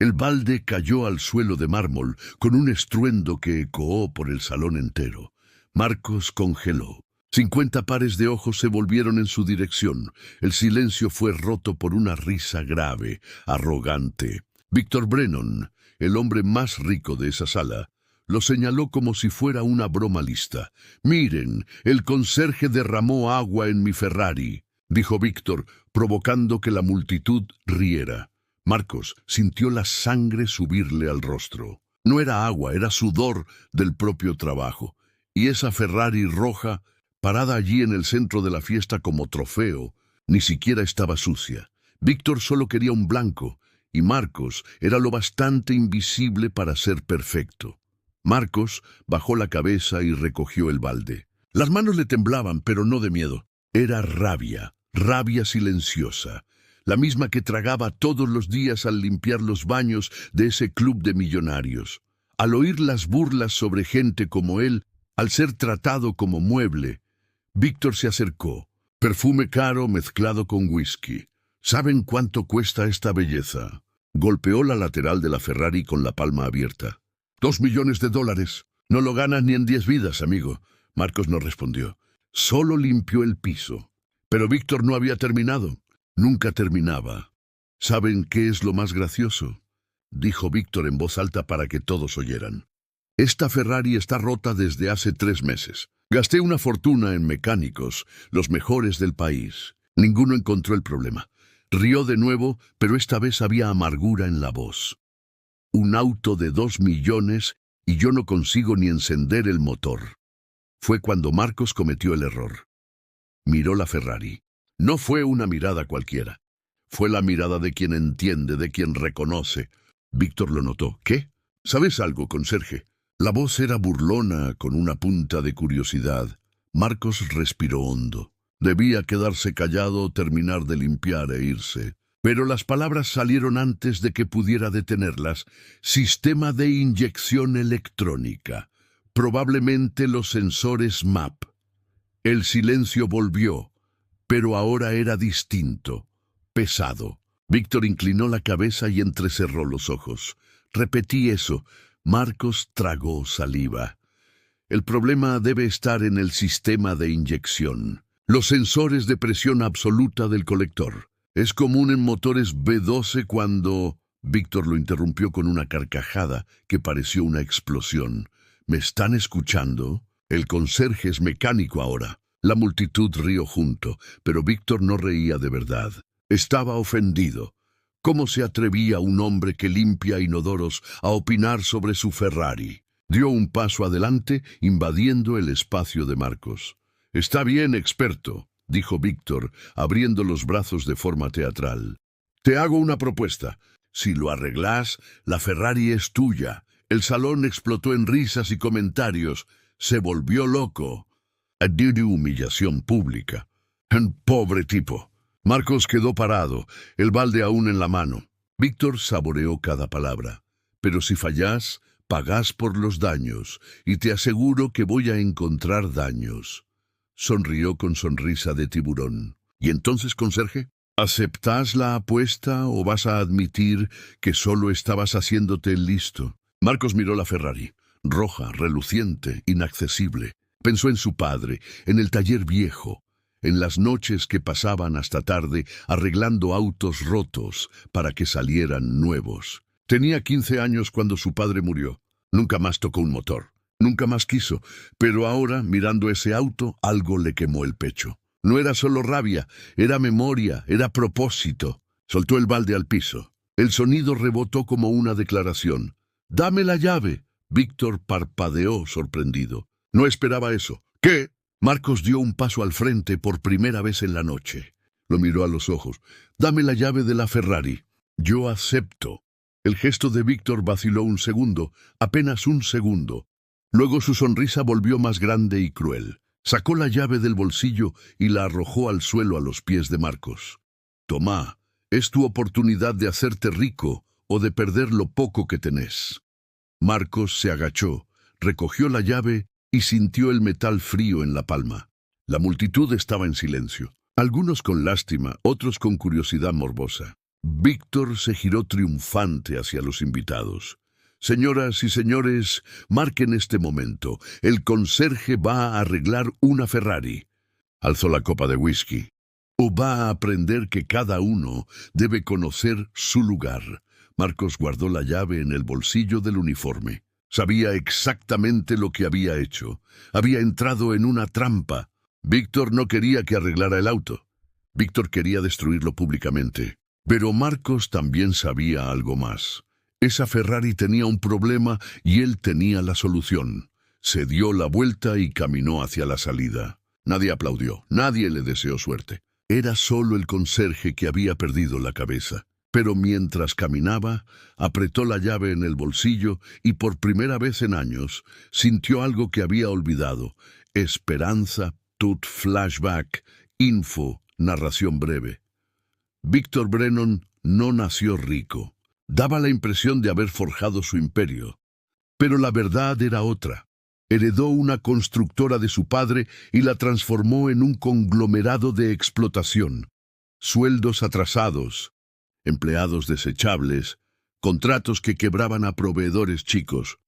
El balde cayó al suelo de mármol con un estruendo que ecoó por el salón entero. Marcos congeló. 50 pares de ojos se volvieron en su dirección. El silencio fue roto por una risa grave, arrogante. Víctor Brennan, el hombre más rico de esa sala, lo señaló como si fuera una broma lista. «Miren, el conserje derramó agua en mi Ferrari», dijo Víctor, provocando que la multitud riera. Marcos sintió la sangre subirle al rostro. No era agua, era sudor del propio trabajo. Y esa Ferrari roja, parada allí en el centro de la fiesta como trofeo, ni siquiera estaba sucia. Víctor solo quería un blanco, y Marcos era lo bastante invisible para ser perfecto. Marcos bajó la cabeza y recogió el balde. Las manos le temblaban, pero no de miedo. Era rabia, rabia silenciosa, la misma que tragaba todos los días al limpiar los baños de ese club de millonarios. Al oír las burlas sobre gente como él, al ser tratado como mueble, Víctor se acercó. Perfume caro mezclado con whisky. ¿Saben cuánto cuesta esta belleza? Golpeó la lateral de la Ferrari con la palma abierta. $2 millones. No lo ganas ni en 10 vidas, amigo. Marcos no respondió. Solo limpió el piso. Pero Víctor no había terminado. Nunca terminaba. ¿Saben qué es lo más gracioso?, dijo Víctor en voz alta para que todos oyeran. Esta Ferrari está rota desde hace 3 meses. Gasté una fortuna en mecánicos, los mejores del país. Ninguno encontró el problema. Rió de nuevo, pero esta vez había amargura en la voz. Un auto de 2 millones y yo no consigo ni encender el motor. Fue cuando Marcos cometió el error. Miró la Ferrari. No fue una mirada cualquiera. Fue la mirada de quien entiende, de quien reconoce. Víctor lo notó. ¿Qué? ¿Sabes algo, conserje? La voz era burlona, con una punta de curiosidad. Marcos respiró hondo. Debía quedarse callado, terminar de limpiar e irse. Pero las palabras salieron antes de que pudiera detenerlas. Sistema de inyección electrónica. Probablemente los sensores MAP. El silencio volvió, pero ahora era distinto, pesado. Víctor inclinó la cabeza y entrecerró los ojos. Repetí eso. Marcos tragó saliva. El problema debe estar en el sistema de inyección. Los sensores de presión absoluta del colector. Es común en motores V12 cuando... Víctor lo interrumpió con una carcajada que pareció una explosión. ¿Me están escuchando? El conserje es mecánico ahora. La multitud rió junto, pero Víctor no reía de verdad. Estaba ofendido. ¿Cómo se atrevía un hombre que limpia inodoros a opinar sobre su Ferrari? Dio un paso adelante, invadiendo el espacio de Marcos. «Está bien, experto», dijo Víctor, abriendo los brazos de forma teatral. «Te hago una propuesta. Si lo arreglas, la Ferrari es tuya». El salón explotó en risas y comentarios. Se volvió loco. De humillación pública. «Pobre tipo». Marcos quedó parado, el balde aún en la mano. Víctor saboreó cada palabra. «Pero si fallás, pagás por los daños, y te aseguro que voy a encontrar daños». Sonrió con sonrisa de tiburón. «¿Y entonces, conserje? ¿Aceptás la apuesta o vas a admitir que solo estabas haciéndote el listo?» Marcos miró la Ferrari, roja, reluciente, inaccesible. Pensó en su padre, en el taller viejo, en las noches que pasaban hasta tarde arreglando autos rotos para que salieran nuevos. Tenía 15 años cuando su padre murió. Nunca más tocó un motor. Nunca más quiso. Pero ahora, mirando ese auto, algo le quemó el pecho. No era solo rabia, era memoria, era propósito. Soltó el balde al piso. El sonido rebotó como una declaración. «¡Dame la llave!» Víctor parpadeó sorprendido. No esperaba eso. «¿Qué?» Marcos dio un paso al frente por primera vez en la noche. Lo miró a los ojos. «Dame la llave de la Ferrari». «Yo acepto». El gesto de Víctor vaciló un segundo, apenas un segundo. Luego su sonrisa volvió más grande y cruel. Sacó la llave del bolsillo y la arrojó al suelo a los pies de Marcos. «Tomá, es tu oportunidad de hacerte rico o de perder lo poco que tenés». Marcos se agachó, recogió la llave y sintió el metal frío en la palma. La multitud estaba en silencio, algunos con lástima, otros con curiosidad morbosa. Víctor se giró triunfante hacia los invitados. Señoras y señores, marquen este momento. El conserje va a arreglar una Ferrari. Alzó la copa de whisky. O va a aprender que cada uno debe conocer su lugar. Marcos guardó la llave en el bolsillo del uniforme. Sabía exactamente lo que había hecho. Había entrado en una trampa. Víctor no quería que arreglara el auto. Víctor quería destruirlo públicamente. Pero Marcos también sabía algo más. Esa Ferrari tenía un problema y él tenía la solución. Se dio la vuelta y caminó hacia la salida. Nadie aplaudió, nadie le deseó suerte. Era solo el conserje que había perdido la cabeza. Pero mientras caminaba, apretó la llave en el bolsillo y por primera vez en años sintió algo que había olvidado. Esperanza, tut flashback, info, narración breve. Víctor Brennan no nació rico. Daba la impresión de haber forjado su imperio. Pero la verdad era otra. Heredó una constructora de su padre y la transformó en un conglomerado de explotación. Sueldos atrasados, empleados desechables, contratos que quebraban a proveedores chicos.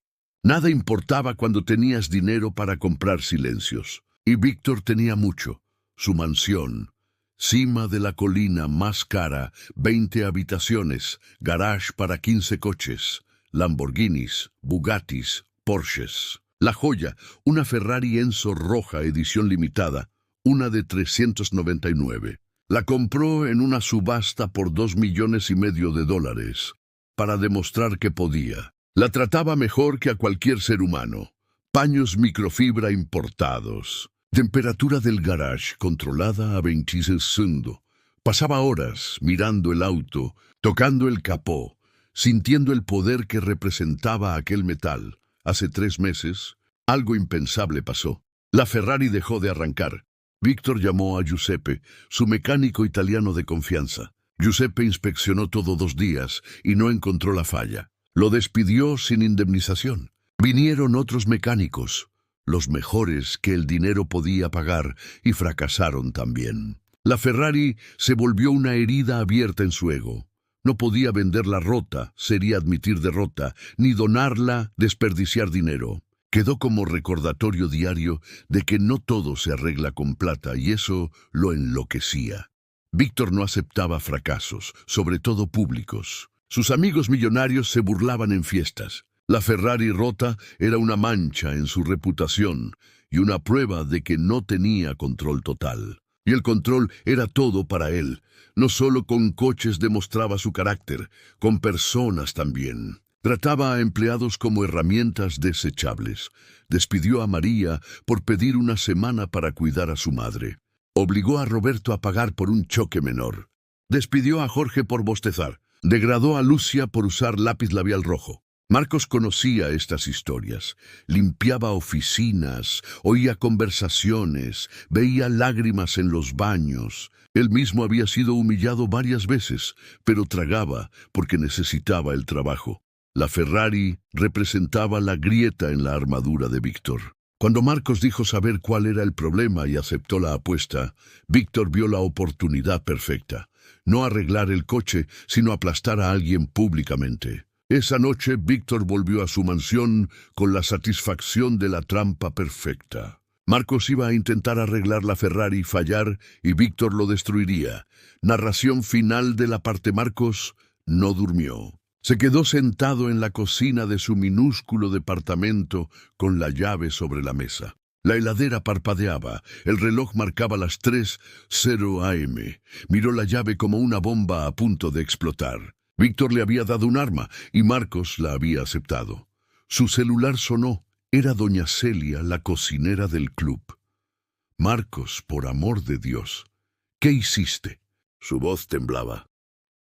Nada importaba cuando tenías dinero para comprar silencios. Y Víctor tenía mucho. Su mansión, cima de la colina más cara, 20 habitaciones, garage para 15 coches, Lamborghinis, Bugattis, Porsches. La joya, una Ferrari Enzo roja edición limitada, una de 399. La compró en una subasta por $2,5 millones, para demostrar que podía. La trataba mejor que a cualquier ser humano. Paños microfibra importados. Temperatura del garage controlada a 26 grados. Pasaba horas mirando el auto, tocando el capó, sintiendo el poder que representaba aquel metal. Hace 3 meses, algo impensable pasó. La Ferrari dejó de arrancar. Víctor llamó a Giuseppe, su mecánico italiano de confianza. Giuseppe inspeccionó todo 2 días y no encontró la falla. Lo despidió sin indemnización. Vinieron otros mecánicos, los mejores que el dinero podía pagar, y fracasaron también. La Ferrari se volvió una herida abierta en su ego. No podía venderla rota, sería admitir derrota, ni donarla, desperdiciar dinero. Quedó como recordatorio diario de que no todo se arregla con plata, y eso lo enloquecía. Víctor no aceptaba fracasos, sobre todo públicos. Sus amigos millonarios se burlaban en fiestas. La Ferrari rota era una mancha en su reputación y una prueba de que no tenía control total. Y el control era todo para él. No solo con coches demostraba su carácter, con personas también. Trataba a empleados como herramientas desechables. Despidió a María por pedir una semana para cuidar a su madre. Obligó a Roberto a pagar por un choque menor. Despidió a Jorge por bostezar. Degradó a Lucia por usar lápiz labial rojo. Marcos conocía estas historias. Limpiaba oficinas, oía conversaciones, veía lágrimas en los baños. Él mismo había sido humillado varias veces, pero tragaba porque necesitaba el trabajo. La Ferrari representaba la grieta en la armadura de Víctor. Cuando Marcos dijo saber cuál era el problema y aceptó la apuesta, Víctor vio la oportunidad perfecta. No arreglar el coche, sino aplastar a alguien públicamente. Esa noche, Víctor volvió a su mansión con la satisfacción de la trampa perfecta. Marcos iba a intentar arreglar la Ferrari y fallar, y Víctor lo destruiría. Narración final de la parte. Marcos no durmió. Se quedó sentado en la cocina de su minúsculo departamento con la llave sobre la mesa. La heladera parpadeaba, el reloj marcaba las 3:00 a.m. Miró la llave como una bomba a punto de explotar. Víctor le había dado un arma y Marcos la había aceptado. Su celular sonó. Era doña Celia, la cocinera del club. Marcos, por amor de Dios, ¿qué hiciste? Su voz temblaba.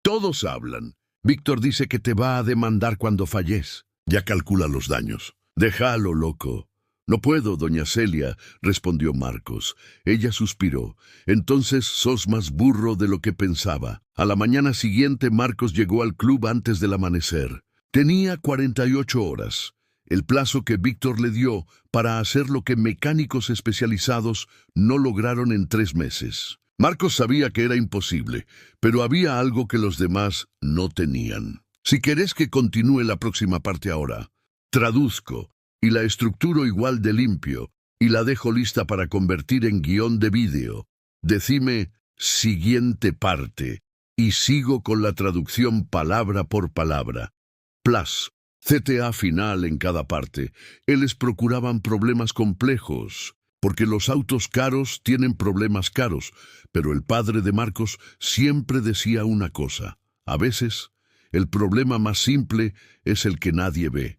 Todos hablan. Víctor dice que te va a demandar cuando falles. Ya calcula los daños. Déjalo, loco. No puedo, doña Celia, respondió Marcos. Ella suspiró. Entonces sos más burro de lo que pensaba. A la mañana siguiente Marcos llegó al club antes del amanecer. Tenía 48 horas, el plazo que Víctor le dio para hacer lo que mecánicos especializados no lograron en 3 meses. Marcos sabía que era imposible, pero había algo que los demás no tenían. Si querés que continúe la próxima parte ahora, traduzco y la estructuro igual de limpio y la dejo lista para convertir en guión de vídeo. Decime siguiente parte y sigo con la traducción palabra por palabra. Plus, CTA final en cada parte. Ellos procuraban problemas complejos, porque los autos caros tienen problemas caros, pero el padre de Marcos siempre decía una cosa. A veces, el problema más simple es el que nadie ve.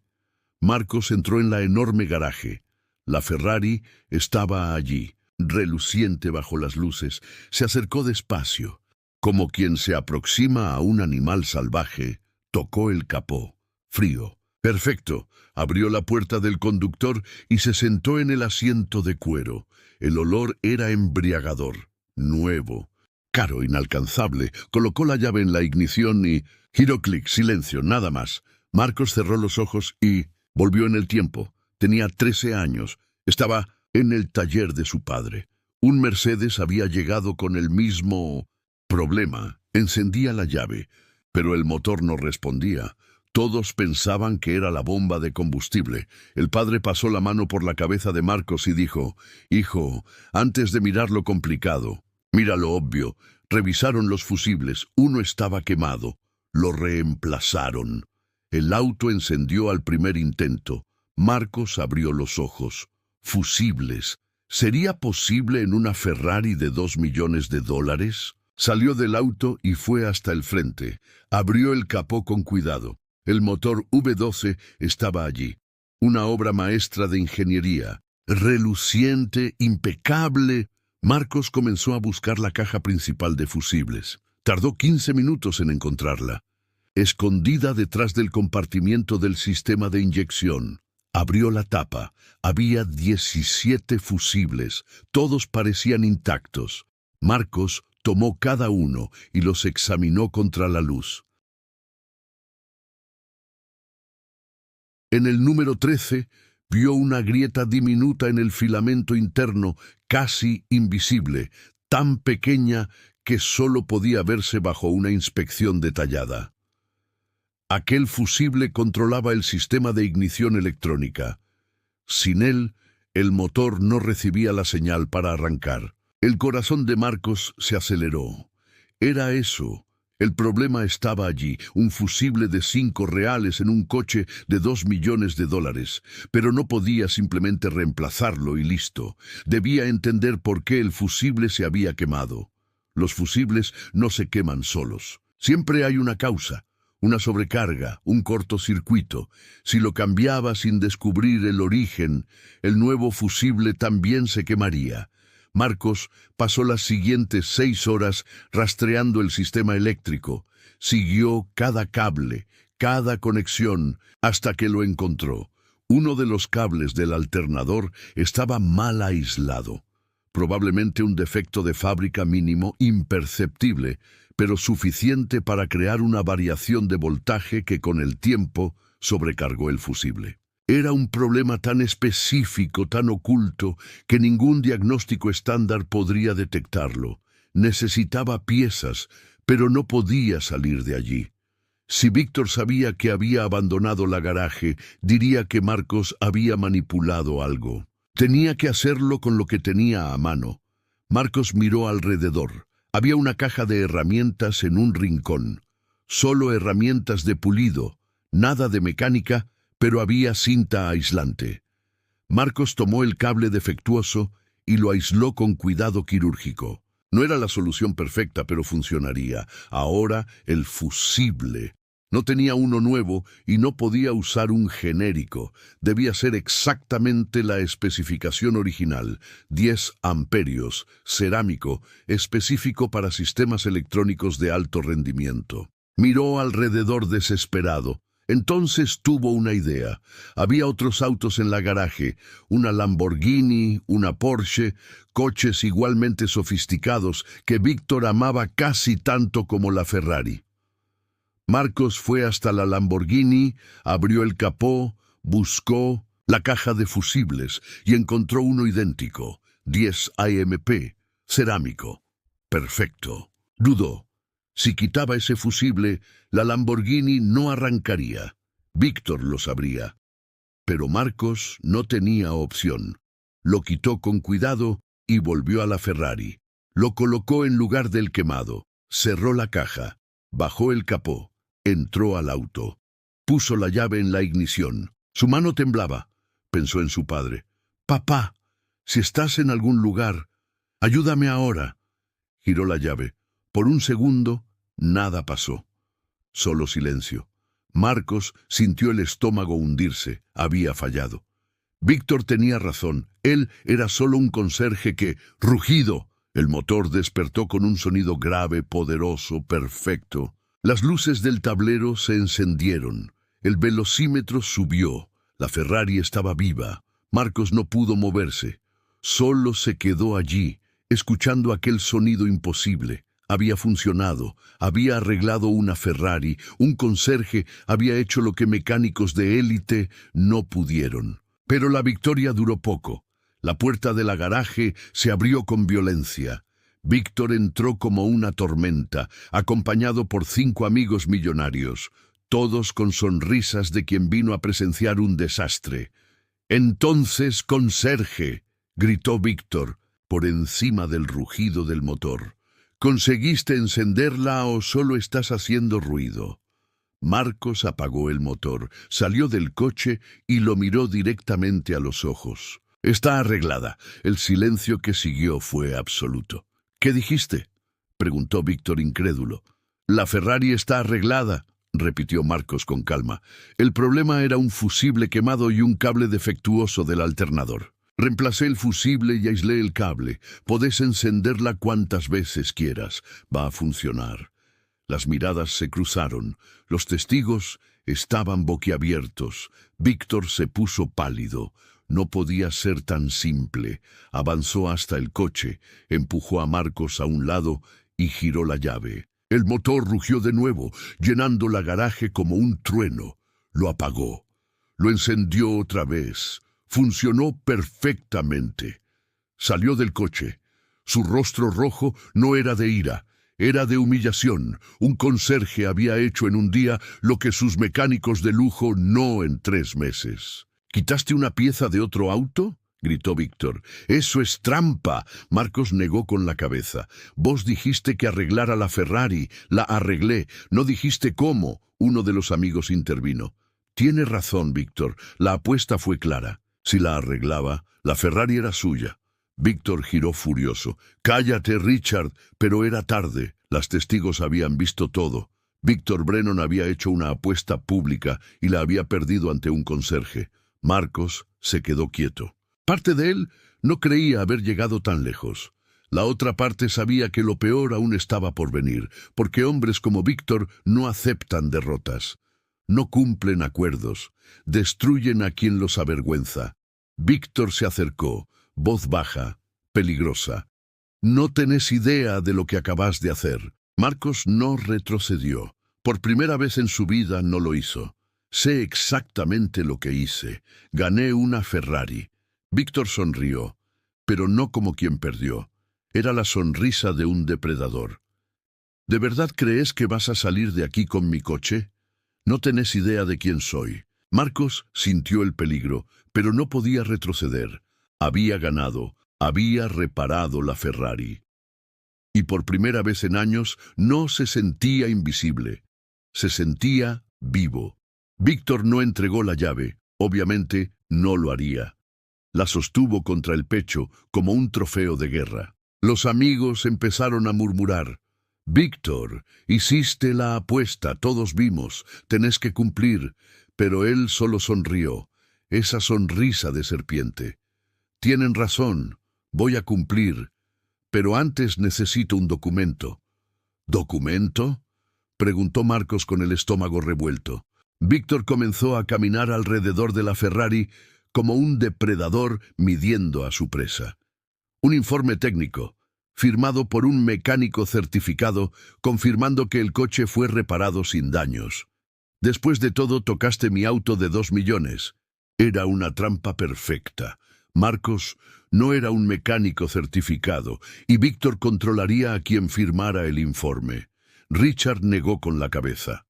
Marcos entró en la enorme garaje. La Ferrari estaba allí, reluciente bajo las luces. Se acercó despacio. Como quien se aproxima a un animal salvaje, tocó el capó. Frío. Perfecto. Abrió la puerta del conductor y se sentó en el asiento de cuero. El olor era embriagador, nuevo, caro, inalcanzable. Colocó la llave en la ignición y... giró clic, silencio, nada más. Marcos cerró los ojos y volvió en el tiempo. Tenía 13 años. Estaba en el taller de su padre. Un Mercedes había llegado con el mismo problema. Encendía la llave, pero el motor no respondía. Todos pensaban que era la bomba de combustible. El padre pasó la mano por la cabeza de Marcos y dijo: «Hijo, antes de mirar lo complicado, mira lo obvio. Revisaron los fusibles. Uno estaba quemado. Lo reemplazaron». El auto encendió al primer intento. Marcos abrió los ojos. Fusibles. ¿Sería posible en una Ferrari de $2 millones? Salió del auto y fue hasta el frente. Abrió el capó con cuidado. El motor V12 estaba allí. Una obra maestra de ingeniería. Reluciente, impecable. Marcos comenzó a buscar la caja principal de fusibles. Tardó 15 minutos en encontrarla. Escondida detrás del compartimiento del sistema de inyección. Abrió la tapa. Había 17 fusibles. Todos parecían intactos. Marcos tomó cada uno y los examinó contra la luz. En el número 13, vio una grieta diminuta en el filamento interno, casi invisible, tan pequeña que solo podía verse bajo una inspección detallada. Aquel fusible controlaba el sistema de ignición electrónica. Sin él, el motor no recibía la señal para arrancar. El corazón de Marcos se aceleró. Era eso. El problema estaba allí, un fusible de $5 en un coche de $2 millones, pero no podía simplemente reemplazarlo y listo. Debía entender por qué el fusible se había quemado. Los fusibles no se queman solos. Siempre hay una causa, una sobrecarga, un cortocircuito. Si lo cambiaba sin descubrir el origen, el nuevo fusible también se quemaría. Marcos pasó las siguientes 6 horas rastreando el sistema eléctrico. Siguió cada cable, cada conexión, hasta que lo encontró. Uno de los cables del alternador estaba mal aislado. Probablemente un defecto de fábrica mínimo, imperceptible, pero suficiente para crear una variación de voltaje que con el tiempo sobrecargó el fusible. Era un problema tan específico, tan oculto, que ningún diagnóstico estándar podría detectarlo. Necesitaba piezas, pero no podía salir de allí. Si Víctor sabía que había abandonado la garaje, diría que Marcos había manipulado algo. Tenía que hacerlo con lo que tenía a mano. Marcos miró alrededor. Había una caja de herramientas en un rincón. Solo herramientas de pulido, nada de mecánica, pero había cinta aislante. Marcos tomó el cable defectuoso y lo aisló con cuidado quirúrgico. No era la solución perfecta, pero funcionaría. Ahora el fusible. No tenía uno nuevo y no podía usar un genérico. Debía ser exactamente la especificación original. 10 amperios, cerámico, específico para sistemas electrónicos de alto rendimiento. Miró alrededor desesperado. Entonces tuvo una idea. Había otros autos en la garaje, una Lamborghini, una Porsche, coches igualmente sofisticados que Víctor amaba casi tanto como la Ferrari. Marcos fue hasta la Lamborghini, abrió el capó, buscó la caja de fusibles y encontró uno idéntico, 10 AMP, cerámico. Perfecto. Dudó. Si quitaba ese fusible, la Lamborghini no arrancaría. Víctor lo sabría. Pero Marcos no tenía opción. Lo quitó con cuidado y volvió a la Ferrari. Lo colocó en lugar del quemado. Cerró la caja. Bajó el capó. Entró al auto. Puso la llave en la ignición. Su mano temblaba. Pensó en su padre. «Papá, si estás en algún lugar, ayúdame ahora». Giró la llave. Por un segundo, nada pasó. Solo silencio. Marcos sintió el estómago hundirse. Había fallado. Víctor tenía razón. Él era solo un conserje que... ¡Rugido! El motor despertó con un sonido grave, poderoso, perfecto. Las luces del tablero se encendieron. El velocímetro subió. La Ferrari estaba viva. Marcos no pudo moverse. Solo se quedó allí, escuchando aquel sonido imposible. Había funcionado, había arreglado una Ferrari, un conserje había hecho lo que mecánicos de élite no pudieron. Pero la victoria duró poco. La puerta de la garaje se abrió con violencia. Víctor entró como una tormenta, acompañado por 5 amigos millonarios, todos con sonrisas de quien vino a presenciar un desastre. «Entonces, conserje», gritó Víctor, por encima del rugido del motor. «¿Conseguiste encenderla o solo estás haciendo ruido?» Marcos apagó el motor, salió del coche y lo miró directamente a los ojos. «Está arreglada». El silencio que siguió fue absoluto. «¿Qué dijiste?», preguntó Víctor incrédulo. «La Ferrari está arreglada», repitió Marcos con calma. «El problema era un fusible quemado y un cable defectuoso del alternador. Reemplacé el fusible y aislé el cable. Podés encenderla cuantas veces quieras. Va a funcionar». Las miradas se cruzaron. Los testigos estaban boquiabiertos. Víctor se puso pálido. No podía ser tan simple. Avanzó hasta el coche, empujó a Marcos a un lado y giró la llave. El motor rugió de nuevo, llenando la garaje como un trueno. Lo apagó. Lo encendió otra vez. Funcionó perfectamente. Salió del coche. Su rostro rojo no era de ira, era de humillación. Un conserje había hecho en un día lo que sus mecánicos de lujo no en 3 meses. «¿Quitaste una pieza de otro auto?», gritó Víctor. «Eso es trampa». Marcos negó con la cabeza. «Vos dijiste que arreglara la Ferrari. La arreglé. No dijiste cómo». Uno de los amigos intervino. «Tiene razón, Víctor. La apuesta fue clara. Si la arreglaba, la Ferrari era suya». Víctor giró furioso. «Cállate, Richard». Pero era tarde. Los testigos habían visto todo. Víctor Brennan había hecho una apuesta pública y la había perdido ante un conserje. Marcos se quedó quieto. Parte de él no creía haber llegado tan lejos. La otra parte sabía que lo peor aún estaba por venir, porque hombres como Víctor no aceptan derrotas. No cumplen acuerdos, destruyen a quien los avergüenza. Víctor se acercó, voz baja, peligrosa. «No tenés idea de lo que acabas de hacer». Marcos no retrocedió. Por primera vez en su vida no lo hizo. «Sé exactamente lo que hice. Gané una Ferrari». Víctor sonrió, pero no como quien perdió. Era la sonrisa de un depredador. «¿De verdad crees que vas a salir de aquí con mi coche? No tenés idea de quién soy». Marcos sintió el peligro, pero no podía retroceder. Había ganado, había reparado la Ferrari. Y por primera vez en años no se sentía invisible. Se sentía vivo. Víctor no entregó la llave. Obviamente no lo haría. La sostuvo contra el pecho como un trofeo de guerra. Los amigos empezaron a murmurar. «Víctor, hiciste la apuesta, todos vimos, tenés que cumplir». Pero él solo sonrió, esa sonrisa de serpiente. «Tienen razón, voy a cumplir, pero antes necesito un documento». «¿Documento?», preguntó Marcos con el estómago revuelto. Víctor comenzó a caminar alrededor de la Ferrari como un depredador midiendo a su presa. Un informe técnico, firmado por un mecánico certificado, confirmando que el coche fue reparado sin daños. «Después de todo, tocaste mi auto de 2 millones». Era una trampa perfecta. Marcos No era un mecánico certificado, y Víctor controlaría a quien firmara el informe. Richard negó con la cabeza.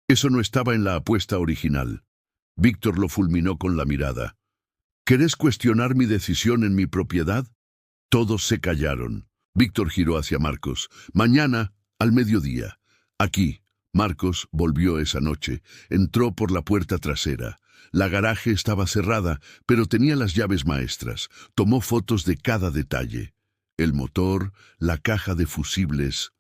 Eso no estaba en la apuesta original. Víctor lo fulminó con la mirada. ¿Querés cuestionar mi decisión en mi propiedad? Todos se callaron. Víctor giró hacia Marcos. Mañana, al mediodía. Aquí. Marcos volvió esa noche. Entró por la puerta trasera. La garaje estaba cerrada, pero tenía las llaves maestras. Tomó fotos de cada detalle. El motor, la caja de fusibles,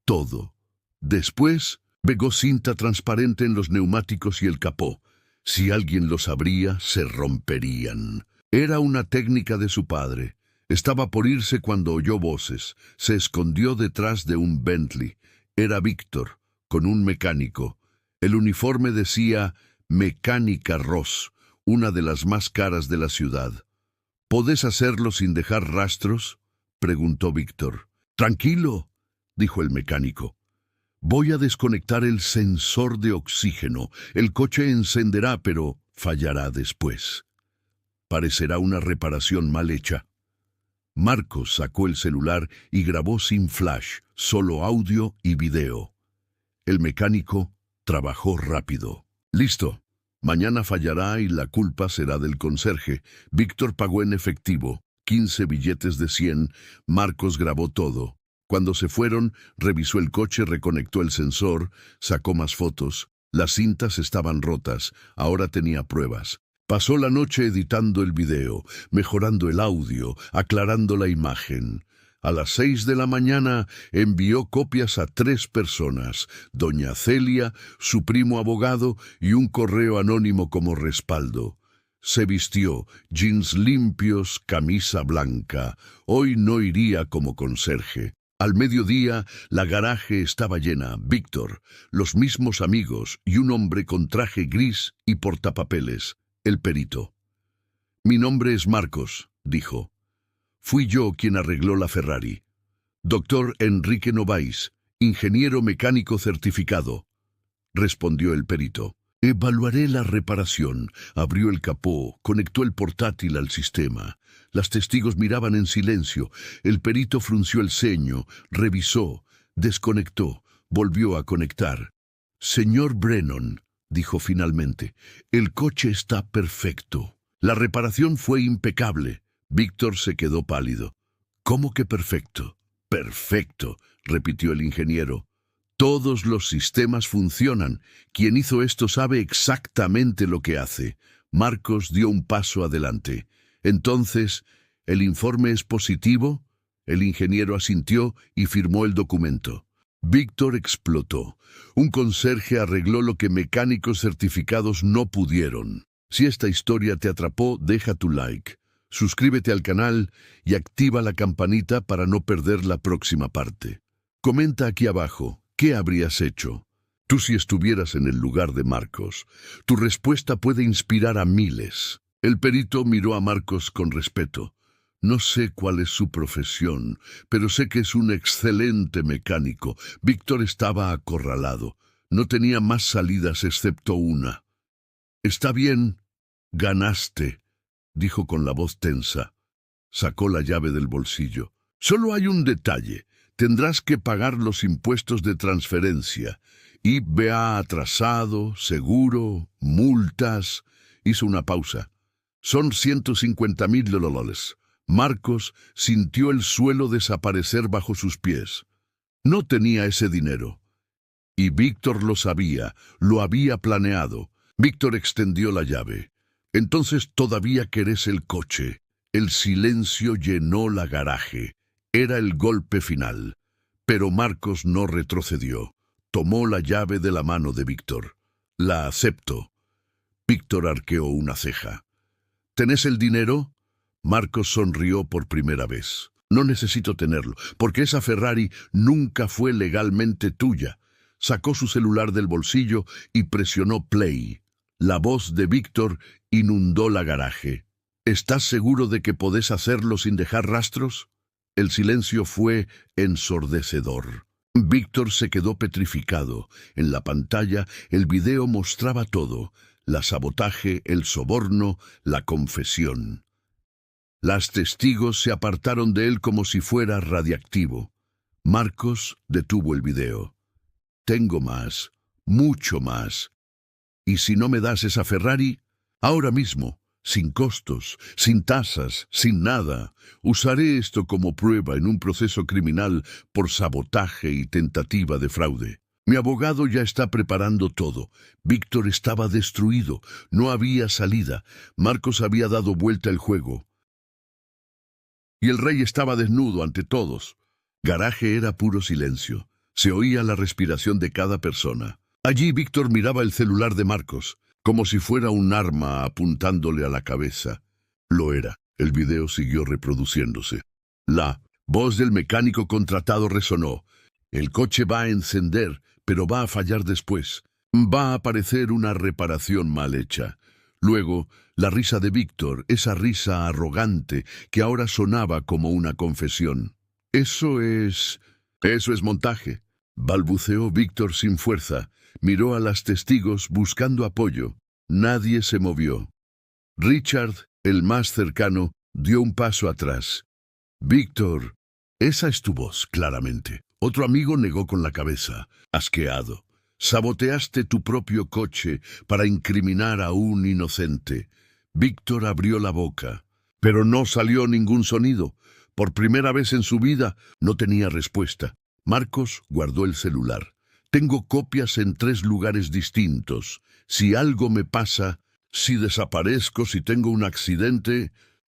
todo. Después, pegó cinta transparente en los neumáticos y el capó. Si alguien los abría, se romperían. Era una técnica de su padre. Estaba por irse cuando oyó voces. Se escondió detrás de un Bentley. Era Víctor, con un mecánico. El uniforme decía Mecánica Ross, una de las más caras de la ciudad. ¿Podés hacerlo sin dejar rastros?, preguntó Víctor. Tranquilo, dijo el mecánico. Voy a desconectar el sensor de oxígeno. El coche encenderá, pero fallará después. Parecerá una reparación mal hecha. Marcos sacó el celular y grabó sin flash, solo audio y video. El mecánico trabajó rápido. Listo. Mañana fallará y la culpa será del conserje. Víctor pagó en efectivo, 15 billetes de 100. Marcos grabó todo. Cuando se fueron, revisó el coche, reconectó el sensor, sacó más fotos. Las cintas estaban rotas. Ahora tenía pruebas. Pasó la noche editando el video, mejorando el audio, aclarando la imagen. A las 6 de la mañana envió copias a 3 personas, doña Celia, su primo abogado y un correo anónimo como respaldo. Se vistió, jeans limpios, camisa blanca. Hoy no iría como conserje. Al mediodía, la garaje estaba llena. Víctor, los mismos amigos y un hombre con traje gris y portapapeles, el perito. Mi nombre es Marcos, dijo. Fui yo quien arregló la Ferrari. Doctor Enrique Novaes, ingeniero mecánico certificado, respondió el perito. Evaluaré la reparación. Abrió el capó, conectó el portátil al sistema. Las testigos miraban en silencio. El perito frunció el ceño, revisó, desconectó, volvió a conectar. Señor Brennan, dijo finalmente, el coche está perfecto. La reparación fue impecable. Víctor se quedó pálido. ¿Cómo que perfecto? Perfecto, repitió el ingeniero. Todos los sistemas funcionan. Quien hizo esto sabe exactamente lo que hace. Marcos dio un paso adelante. Entonces, ¿el informe es positivo? El ingeniero asintió y firmó el documento. Víctor explotó. Un conserje arregló lo que mecánicos certificados no pudieron. Si esta historia te atrapó, deja tu like. Suscríbete al canal y activa la campanita para no perder la próxima parte. Comenta aquí abajo, ¿qué habrías hecho? Tú si estuvieras en el lugar de Marcos. Tu respuesta puede inspirar a miles. El perito miró a Marcos con respeto. No sé cuál es su profesión, pero sé que es un excelente mecánico. Víctor estaba acorralado. No tenía más salidas excepto una. Está bien, ganaste, dijo con la voz tensa. Sacó la llave del bolsillo. Solo hay un detalle. Tendrás que pagar los impuestos de transferencia. IVA atrasado, seguro, multas. Hizo una pausa. Son $150,000. Marcos sintió el suelo desaparecer bajo sus pies. No tenía ese dinero. Y Víctor lo sabía, lo había planeado. Víctor extendió la llave. Entonces todavía querés el coche. El silencio llenó la garaje. Era el golpe final. Pero Marcos no retrocedió. Tomó la llave de la mano de Víctor. La acepto. Víctor arqueó una ceja. ¿Tenés el dinero? Marcos sonrió por primera vez. No necesito tenerlo, porque esa Ferrari nunca fue legalmente tuya. Sacó su celular del bolsillo y presionó play. La voz de Víctor inundó la garaje. ¿Estás seguro de que podés hacerlo sin dejar rastros? El silencio fue ensordecedor. Víctor se quedó petrificado. En la pantalla el video mostraba todo: la sabotaje, el soborno, la confesión. Las testigos se apartaron de él como si fuera radiactivo. Marcos detuvo el video. Tengo más, mucho más. ¿Y si no me das esa Ferrari? Ahora mismo, sin costos, sin tasas, sin nada, usaré esto como prueba en un proceso criminal por sabotaje y tentativa de fraude. Mi abogado ya está preparando todo. Víctor estaba destruido, no había salida. Marcos había dado vuelta el juego. Y el rey estaba desnudo ante todos. Garaje era puro silencio. Se oía la respiración de cada persona. Allí Víctor miraba el celular de Marcos, como si fuera un arma apuntándole a la cabeza. Lo era. El video siguió reproduciéndose. La voz del mecánico contratado resonó. El coche va a encender, pero va a fallar después. Va a aparecer una reparación mal hecha. Luego, la risa de Víctor, esa risa arrogante que ahora sonaba como una confesión. Eso es montaje. Balbuceó Víctor sin fuerza. Miró a las testigos buscando apoyo. Nadie se movió. Richard, el más cercano, dio un paso atrás. Víctor, esa es tu voz, claramente. Otro amigo negó con la cabeza, asqueado. Saboteaste tu propio coche para incriminar a un inocente. Víctor abrió la boca, pero no salió ningún sonido. Por primera vez en su vida no tenía respuesta. Marcos guardó el celular. Tengo copias en 3 lugares distintos. Si algo me pasa, si desaparezco, si tengo un accidente,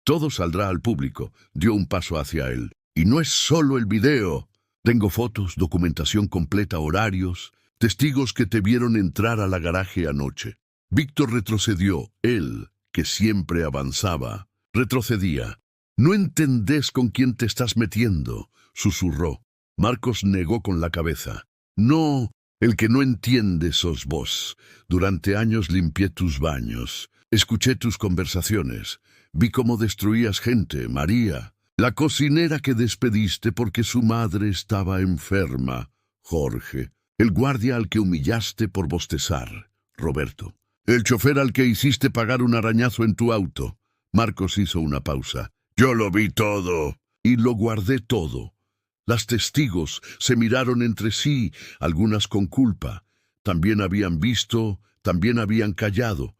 todo saldrá al público. Dio un paso hacia él. Y no es solo el video. Tengo fotos, documentación completa, horarios, testigos que te vieron entrar a la garaje anoche. Víctor retrocedió. Él, que siempre avanzaba, retrocedía. «No entendés con quién te estás metiendo», susurró. Marcos negó con la cabeza. «No, el que no entiende sos vos. Durante años limpié tus baños. Escuché tus conversaciones. Vi cómo destruías gente, María. La cocinera que despediste porque su madre estaba enferma, Jorge. El guardia al que humillaste por bostezar, Roberto. El chofer al que hiciste pagar un arañazo en tu auto». Marcos hizo una pausa. «Yo lo vi todo. Y lo guardé todo». Las testigos se miraron entre sí, algunas con culpa. También habían visto, también habían callado.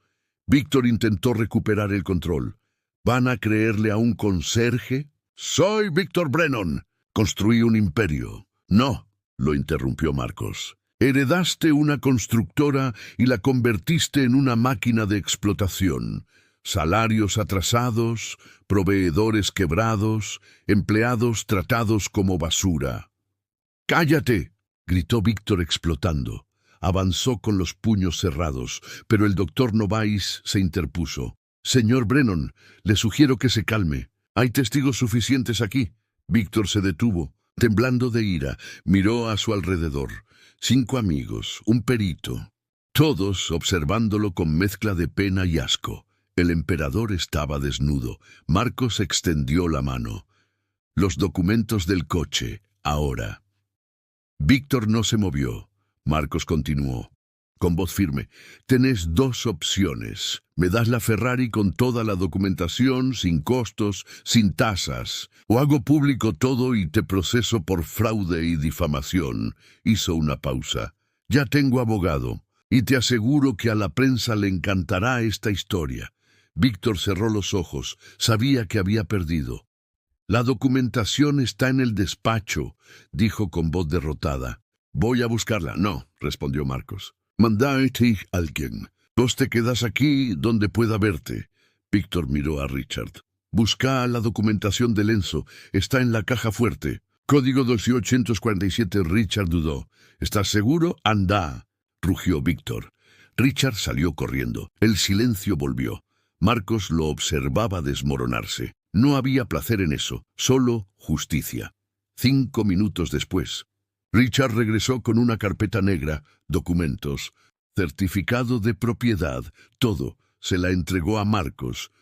Víctor intentó recuperar el control. ¿Van a creerle a un conserje? «Soy Víctor Brennan. Construí un imperio». «No», lo interrumpió Marcos. «Heredaste una constructora y la convertiste en una máquina de explotación. Salarios atrasados, proveedores quebrados, empleados tratados como basura». «¡Cállate!», gritó Víctor explotando. Avanzó con los puños cerrados, pero el doctor Novaes se interpuso. «Señor Brennan, le sugiero que se calme. Hay testigos suficientes aquí». Víctor se detuvo, temblando de ira. Miró a su alrededor. 5 amigos, un perito, todos observándolo con mezcla de pena y asco. El emperador estaba desnudo. Marcos extendió la mano. «Los documentos del coche, ahora». Víctor no se movió. Marcos continuó, con voz firme. «Tenés 2 opciones. Me das la Ferrari con toda la documentación, sin costos, sin tasas. O hago público todo y te proceso por fraude y difamación». Hizo una pausa. «Ya tengo abogado, y te aseguro que a la prensa le encantará esta historia». Víctor cerró los ojos. Sabía que había perdido. «La documentación está en el despacho», dijo con voz derrotada. «Voy a buscarla». «No», respondió Marcos. «Mandate a alguien. Vos te quedas aquí donde pueda verte». Víctor miró a Richard. «Busca la documentación de Lenzo. Está en la caja fuerte. Código 2847». Richard dudó. «¿Estás seguro? Anda», rugió Víctor. Richard salió corriendo. El silencio volvió. Marcos lo observaba desmoronarse. No había placer en eso, solo justicia. 5 minutos después, Richard regresó con una carpeta negra, documentos, certificado de propiedad, todo. Se la entregó a Marcos.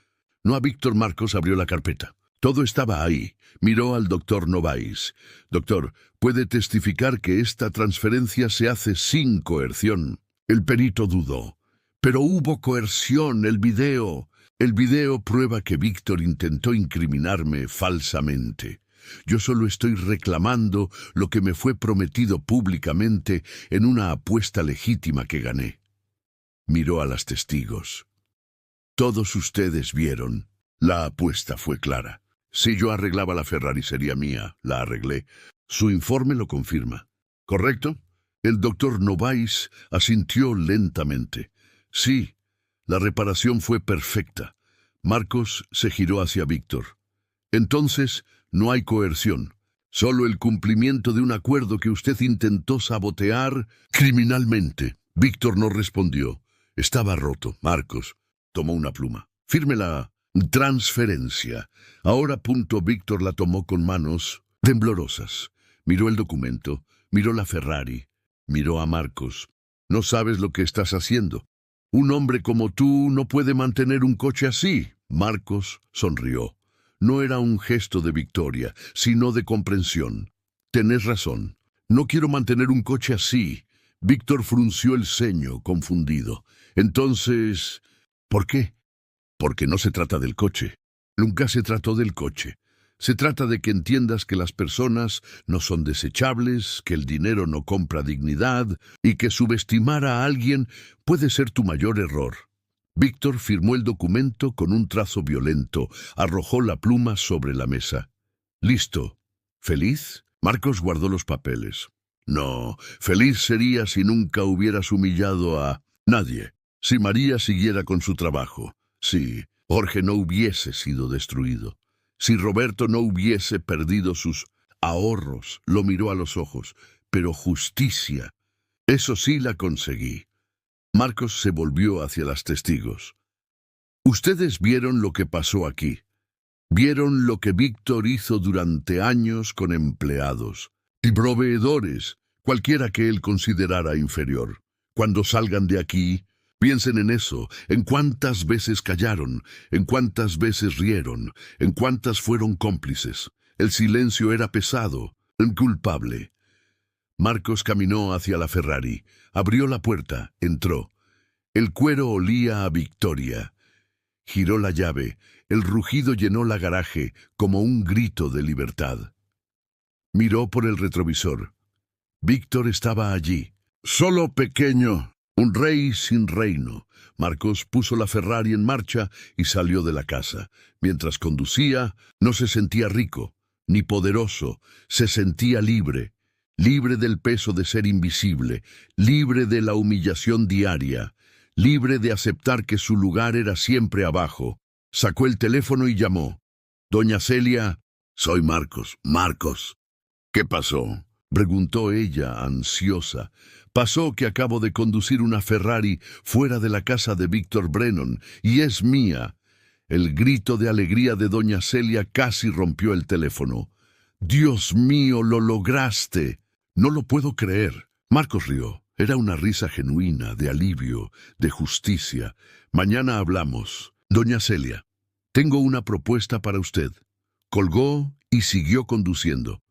No a Víctor. Marcos abrió la carpeta. Todo estaba ahí. Miró al doctor Novaes. «Doctor, ¿puede testificar que esta transferencia se hace sin coerción?» El perito dudó. «Pero hubo coerción, el video». El video prueba que Víctor intentó incriminarme falsamente. Yo solo estoy reclamando lo que me fue prometido públicamente en una apuesta legítima que gané. Miró a las testigos. Todos ustedes vieron. La apuesta fue clara. Si yo arreglaba la Ferrari sería mía. La arreglé. Su informe lo confirma. ¿Correcto? El doctor Novaes asintió lentamente. Sí, la reparación fue perfecta. Marcos se giró hacia Víctor. Entonces, no hay coerción. Solo el cumplimiento de un acuerdo que usted intentó sabotear criminalmente. Víctor no respondió. Estaba roto. Marcos tomó una pluma. Firme la transferencia. Ahora. Víctor la tomó con manos temblorosas. Miró el documento, miró la Ferrari, miró a Marcos. No sabes lo que estás haciendo. Un hombre como tú no puede mantener un coche así. Marcos sonrió. No era un gesto de victoria, sino de comprensión. Tenés razón. No quiero mantener un coche así. Víctor frunció el ceño, confundido. Entonces, ¿por qué? Porque no se trata del coche. Nunca se trató del coche. Se trata de que entiendas que las personas no son desechables, que el dinero no compra dignidad y que subestimar a alguien puede ser tu mayor error. Víctor firmó el documento con un trazo violento, arrojó la pluma sobre la mesa. ¿Listo? ¿Feliz? Marcos guardó los papeles. No, feliz sería si nunca hubieras humillado a nadie. Si María siguiera con su trabajo. Si Jorge no hubiese sido destruido. Si Roberto no hubiese perdido sus ahorros. Lo miró a los ojos. Pero justicia. Eso sí la conseguí. Marcos se volvió hacia las testigos. Ustedes vieron lo que pasó aquí. Vieron lo que Víctor hizo durante años con empleados y proveedores, cualquiera que él considerara inferior. Cuando salgan de aquí, piensen en eso, en cuántas veces callaron, en cuántas veces rieron, en cuántas fueron cómplices. El silencio era pesado, inculpable. Marcos caminó hacia la Ferrari, abrió la puerta, entró. El cuero olía a victoria. Giró la llave, el rugido llenó la garaje como un grito de libertad. Miró por el retrovisor. Víctor estaba allí, solo pequeño, un rey sin reino. Marcos puso la Ferrari en marcha y salió de la casa. Mientras conducía, no se sentía rico, ni poderoso, se sentía libre. Libre del peso de ser invisible, libre de la humillación diaria, libre de aceptar que su lugar era siempre abajo. Sacó el teléfono y llamó. Doña Celia, soy Marcos. Marcos. ¿Qué pasó? Preguntó ella, ansiosa. Pasó que acabo de conducir una Ferrari fuera de la casa de Víctor Brennan, y es mía. El grito de alegría de doña Celia casi rompió el teléfono. Dios mío, lo lograste. No lo puedo creer. Marcos rió. Era una risa genuina, de alivio, de justicia. Mañana hablamos. Doña Celia, tengo una propuesta para usted. Colgó y siguió conduciendo.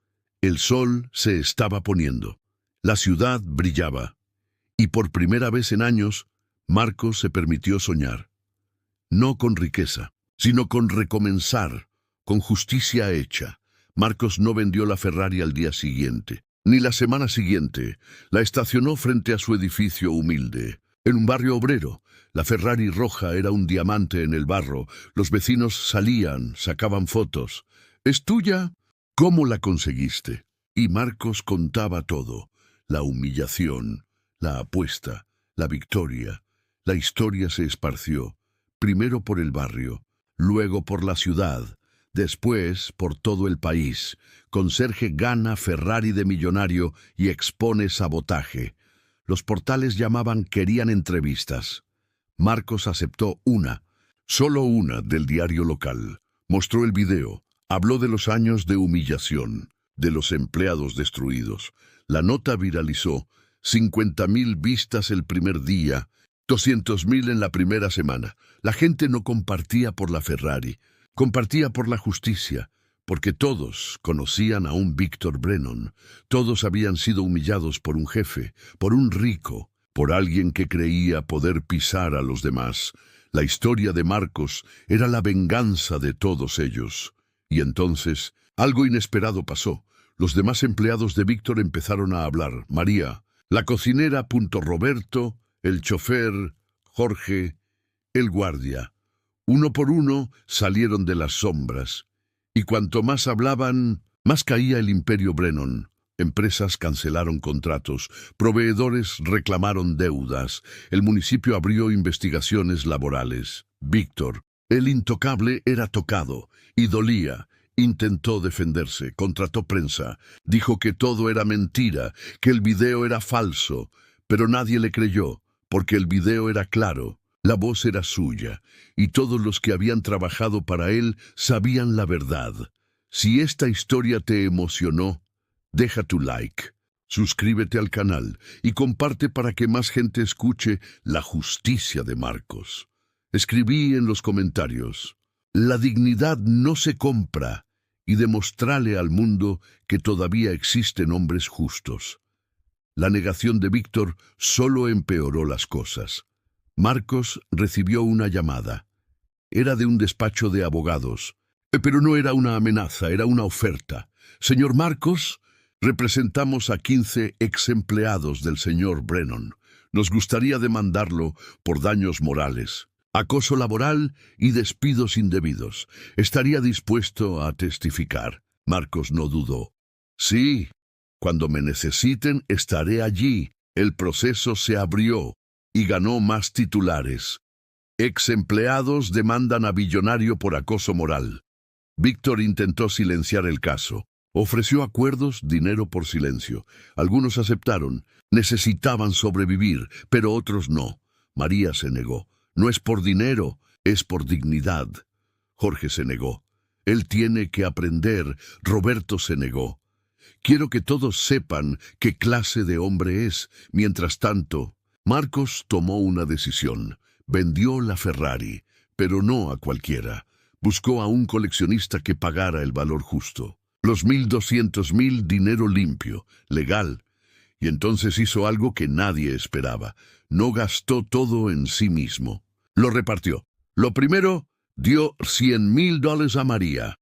El sol se estaba poniendo. La ciudad brillaba. Y por primera vez en años, Marcos se permitió soñar. No con riqueza, sino con recomenzar, con justicia hecha. Marcos no vendió la Ferrari al día siguiente. Ni la semana siguiente. La estacionó frente a su edificio humilde. En un barrio obrero, la Ferrari roja era un diamante en el barro. Los vecinos salían, sacaban fotos. ¿Es tuya? ¿Cómo la conseguiste? Y Marcos contaba todo. La humillación, la apuesta, la victoria. La historia se esparció, primero por el barrio, luego por la ciudad, después por todo el país. Conserje gana Ferrari de millonario y expone sabotaje. Los portales llamaban, querían entrevistas. Marcos aceptó una, solo una, del diario local. Mostró el video, habló de los años de humillación, de los empleados destruidos. La nota viralizó, 50,000 vistas el primer día, 200,000 en la primera semana. La gente no compartía por la Ferrari, compartía por la justicia, porque todos conocían a un Víctor Brennan. Todos habían sido humillados por un jefe, por un rico, por alguien que creía poder pisar a los demás. La historia de Marcos era la venganza de todos ellos. Y entonces, algo inesperado pasó. Los demás empleados de Víctor empezaron a hablar. María, la cocinera, Roberto, el chofer, Jorge, el guardia. Uno por uno salieron de las sombras. Y cuanto más hablaban, más caía el imperio Brennan. Empresas cancelaron contratos, proveedores reclamaron deudas, el municipio abrió investigaciones laborales. Víctor, el intocable, era tocado y dolía. Intentó defenderse, contrató prensa, dijo que todo era mentira, que el video era falso, pero nadie le creyó, porque el video era claro, la voz era suya, y todos los que habían trabajado para él sabían la verdad. Si esta historia te emocionó, deja tu like, suscríbete al canal y comparte para que más gente escuche la justicia de Marcos. Escribí en los comentarios, la dignidad no se compra, y demostrarle al mundo que todavía existen hombres justos. La negación de Víctor solo empeoró las cosas. Marcos recibió una llamada. Era de un despacho de abogados. Pero no era una amenaza, era una oferta. Señor Marcos, representamos a 15 ex empleados del señor Brennan. Nos gustaría demandarlo por daños morales, acoso laboral y despidos indebidos. ¿Estaría dispuesto a testificar? Marcos no dudó. Sí, cuando me necesiten estaré allí. El proceso se abrió y ganó más titulares. Ex empleados demandan a billonario por acoso moral. Víctor intentó silenciar el caso. Ofreció acuerdos, dinero por silencio. Algunos aceptaron. Necesitaban sobrevivir, pero otros no. María se negó. No es por dinero, es por dignidad. Jorge se negó. Él tiene que aprender. Roberto se negó. Quiero que todos sepan qué clase de hombre es. Mientras tanto, Marcos tomó una decisión. Vendió la Ferrari, pero no a cualquiera. Buscó a un coleccionista que pagara el valor justo. Los 1.200.000, dinero limpio, legal. Y entonces hizo algo que nadie esperaba. No gastó todo en sí mismo. Lo repartió. Lo primero, dio $100.000 a María.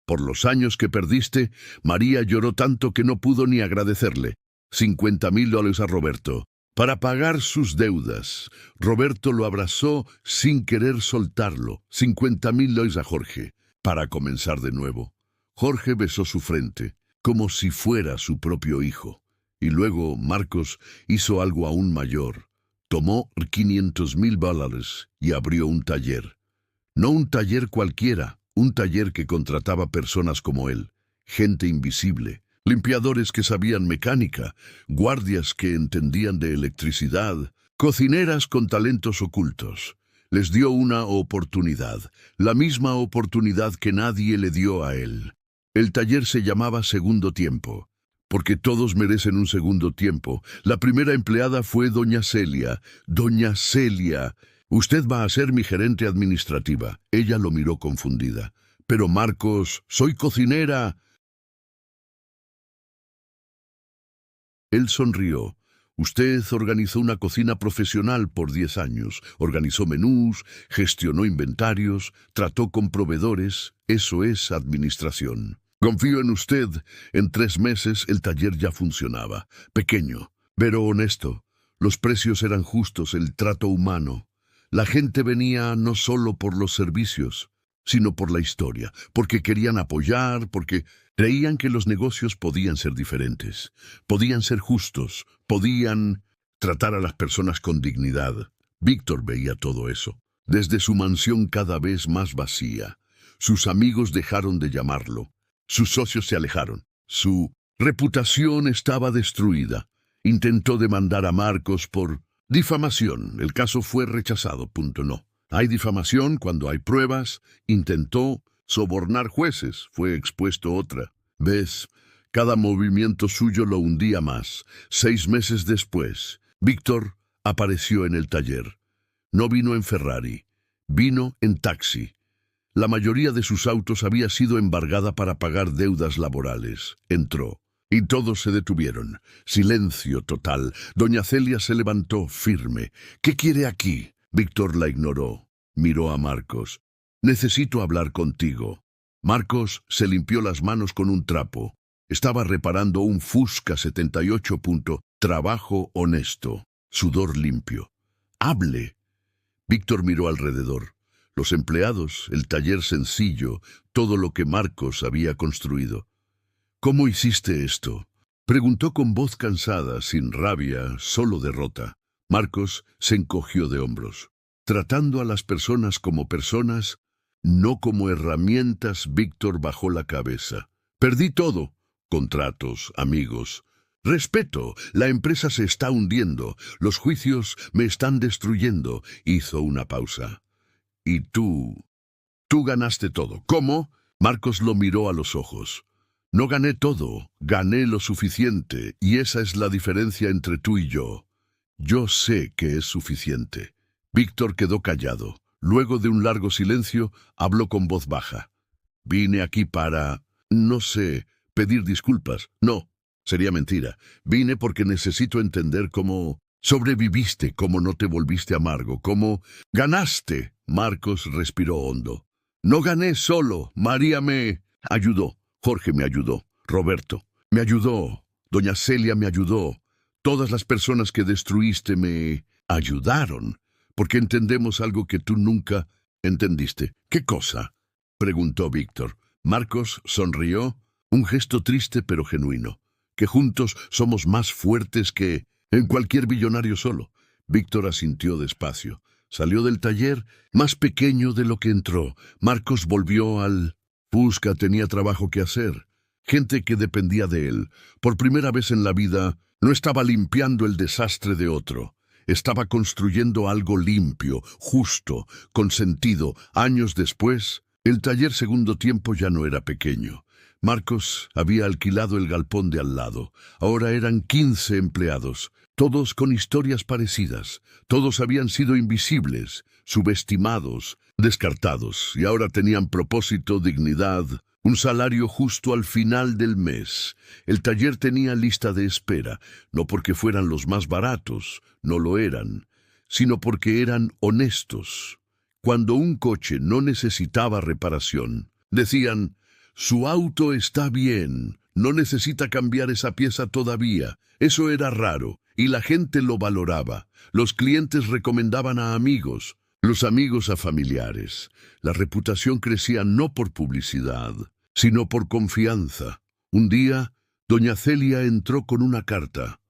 Por los años que perdiste, María lloró tanto que no pudo ni agradecerle. $50.000 a Roberto. Para pagar sus deudas. Roberto lo abrazó sin querer soltarlo. $50.000 a Jorge. Para comenzar de nuevo. Jorge besó su frente, como si fuera su propio hijo. Y luego Marcos hizo algo aún mayor. Tomó $500.000 y abrió un taller. No un taller cualquiera, un taller que contrataba personas como él, gente invisible, limpiadores que sabían mecánica, guardias que entendían de electricidad, cocineras con talentos ocultos. Les dio una oportunidad, la misma oportunidad que nadie le dio a él. El taller se llamaba Segundo Tiempo. Porque todos merecen un segundo tiempo. La primera empleada fue doña Celia. Doña Celia, usted va a ser mi gerente administrativa. Ella lo miró confundida. Pero Marcos, soy cocinera. Él sonrió. Usted organizó una cocina profesional por 10 años. Organizó menús, gestionó inventarios, trató con proveedores. Eso es administración. Confío en usted. En 3 meses el taller ya funcionaba. Pequeño, pero honesto. Los precios eran justos, el trato humano. La gente venía no solo por los servicios, sino por la historia, porque querían apoyar, porque creían que los negocios podían ser diferentes, podían ser justos, podían tratar a las personas con dignidad. Víctor veía todo eso, desde su mansión cada vez más vacía. Sus amigos dejaron de llamarlo. Sus socios se alejaron. Su reputación estaba destruida. Intentó demandar a Marcos por difamación. El caso fue rechazado. No. Hay difamación cuando hay pruebas. Intentó sobornar jueces. Fue expuesto otra. ¿Ves? Cada movimiento suyo lo hundía más. 6 meses después, Víctor apareció en el taller. No vino en Ferrari. Vino en taxi. La mayoría de sus autos había sido embargada para pagar deudas laborales. Entró, y todos se detuvieron. Silencio total. Doña Celia se levantó firme. ¿Qué quiere aquí? Víctor la ignoró. Miró a Marcos. Necesito hablar contigo. Marcos se limpió las manos con un trapo. Estaba reparando un Fusca 78. Trabajo honesto. Sudor limpio. Hable. Víctor miró alrededor. Los empleados, el taller sencillo, todo lo que Marcos había construido. ¿Cómo hiciste esto? Preguntó con voz cansada, sin rabia, solo derrota. Marcos se encogió de hombros. Tratando a las personas como personas, no como herramientas, Víctor bajó la cabeza. Perdí todo. Contratos, amigos. Respeto, la empresa se está hundiendo. Los juicios me están destruyendo. Hizo una pausa. Y tú ganaste todo. ¿Cómo? Marcos lo miró a los ojos. No gané todo, gané lo suficiente, y esa es la diferencia entre tú y yo. Yo sé que es suficiente. Víctor quedó callado. Luego de un largo silencio, habló con voz baja. Vine aquí para, no sé, pedir disculpas. No, sería mentira. Vine porque necesito entender cómo sobreviviste, cómo no te volviste amargo, cómo ganaste. Marcos respiró hondo. No gané solo, María me ayudó. Jorge me ayudó, Roberto me ayudó, doña Celia me ayudó. Todas las personas que destruiste me ayudaron, porque entendemos algo que tú nunca entendiste. ¿Qué cosa? Preguntó Víctor. Marcos sonrió, un gesto triste pero genuino. Que juntos somos más fuertes que en cualquier billonario solo. Víctor asintió despacio. Salió del taller más pequeño de lo que entró. Marcos volvió al Fusca, tenía trabajo que hacer. Gente que dependía de él. Por primera vez en la vida, no estaba limpiando el desastre de otro. Estaba construyendo algo limpio, justo, con sentido. Años después, el taller segundo tiempo ya no era pequeño. Marcos había alquilado el galpón de al lado. Ahora eran 15 empleados, todos con historias parecidas. Todos habían sido invisibles, subestimados, descartados, y ahora tenían propósito, dignidad, un salario justo al final del mes. El taller tenía lista de espera, no porque fueran los más baratos, no lo eran, sino porque eran honestos. Cuando un coche no necesitaba reparación, decían, su auto está bien, no necesita cambiar esa pieza todavía. Eso era raro, y la gente lo valoraba. Los clientes recomendaban a amigos, los amigos a familiares. La reputación crecía no por publicidad, sino por confianza. Un día, doña Celia entró con una carta.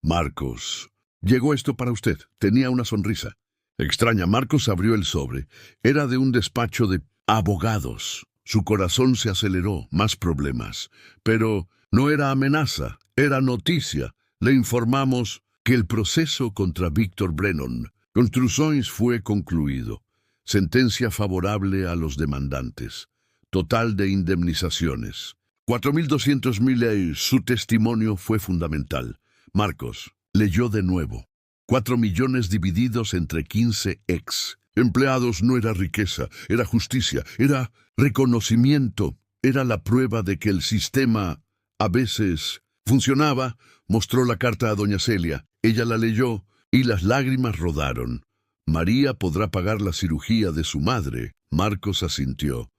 Marcos, llegó esto para usted. Tenía una sonrisa. Extraña, Marcos abrió el sobre. Era de un despacho de abogados. Su corazón se aceleró, más problemas. Pero no era amenaza, era noticia. Le informamos que el proceso contra Víctor Brennan Construções fue concluido. Sentencia favorable a los demandantes. Total de indemnizaciones. 4.200.000 euros. Su testimonio fue fundamental. Marcos leyó de nuevo. 4 millones divididos entre 15 ex empleados. No era riqueza, era justicia, era reconocimiento. Era la prueba de que el sistema a veces funcionaba. Mostró la carta a doña Celia. Ella la leyó y las lágrimas rodaron. María podrá pagar la cirugía de su madre. Marcos asintió.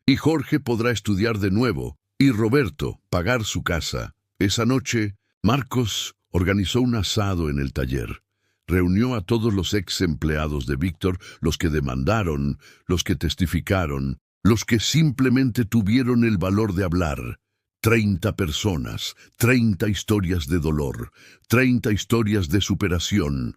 Y Jorge podrá estudiar de nuevo. Y Roberto pagar su casa. Esa noche, Marcos organizó un asado en el taller. Reunió a todos los ex empleados de Víctor, los que demandaron, los que testificaron, los que simplemente tuvieron el valor de hablar. 30 personas, 30 historias de dolor, 30 historias de superación.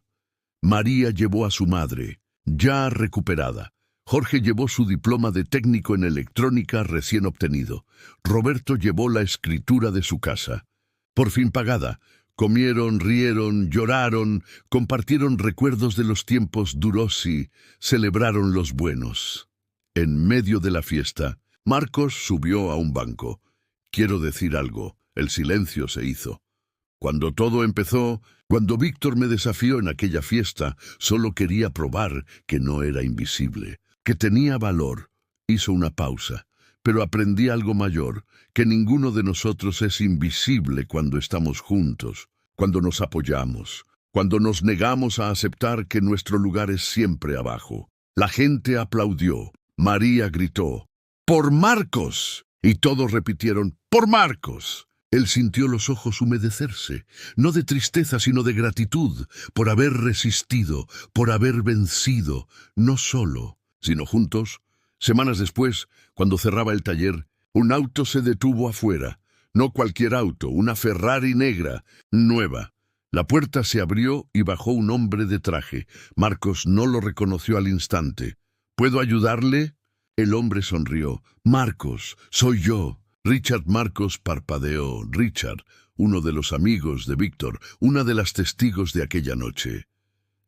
María llevó a su madre, ya recuperada. Jorge llevó su diploma de técnico en electrónica recién obtenido. Roberto llevó la escritura de su casa, por fin pagada. Comieron, rieron, lloraron, compartieron recuerdos de los tiempos duros y celebraron los buenos. En medio de la fiesta, Marcos subió a un banco. Quiero decir algo. El silencio se hizo. Cuando todo empezó, cuando Víctor me desafió en aquella fiesta, solo quería probar que no era invisible, que tenía valor. Hizo una pausa, pero aprendí algo mayor, que ninguno de nosotros es invisible cuando estamos juntos, cuando nos apoyamos, cuando nos negamos a aceptar que nuestro lugar es siempre abajo. La gente aplaudió. María gritó, ¡por Marcos! Y todos repitieron, ¡por Marcos! Él sintió los ojos humedecerse, no de tristeza, sino de gratitud, por haber resistido, por haber vencido, no solo, sino juntos. Semanas después, cuando cerraba el taller, un auto se detuvo afuera. No cualquier auto, una Ferrari negra, nueva. La puerta se abrió y bajó un hombre de traje. Marcos no lo reconoció al instante. ¿Puedo ayudarle? El hombre sonrió. Marcos, soy yo. Richard Marcos parpadeó. Richard, uno de los amigos de Víctor, una de las testigos de aquella noche.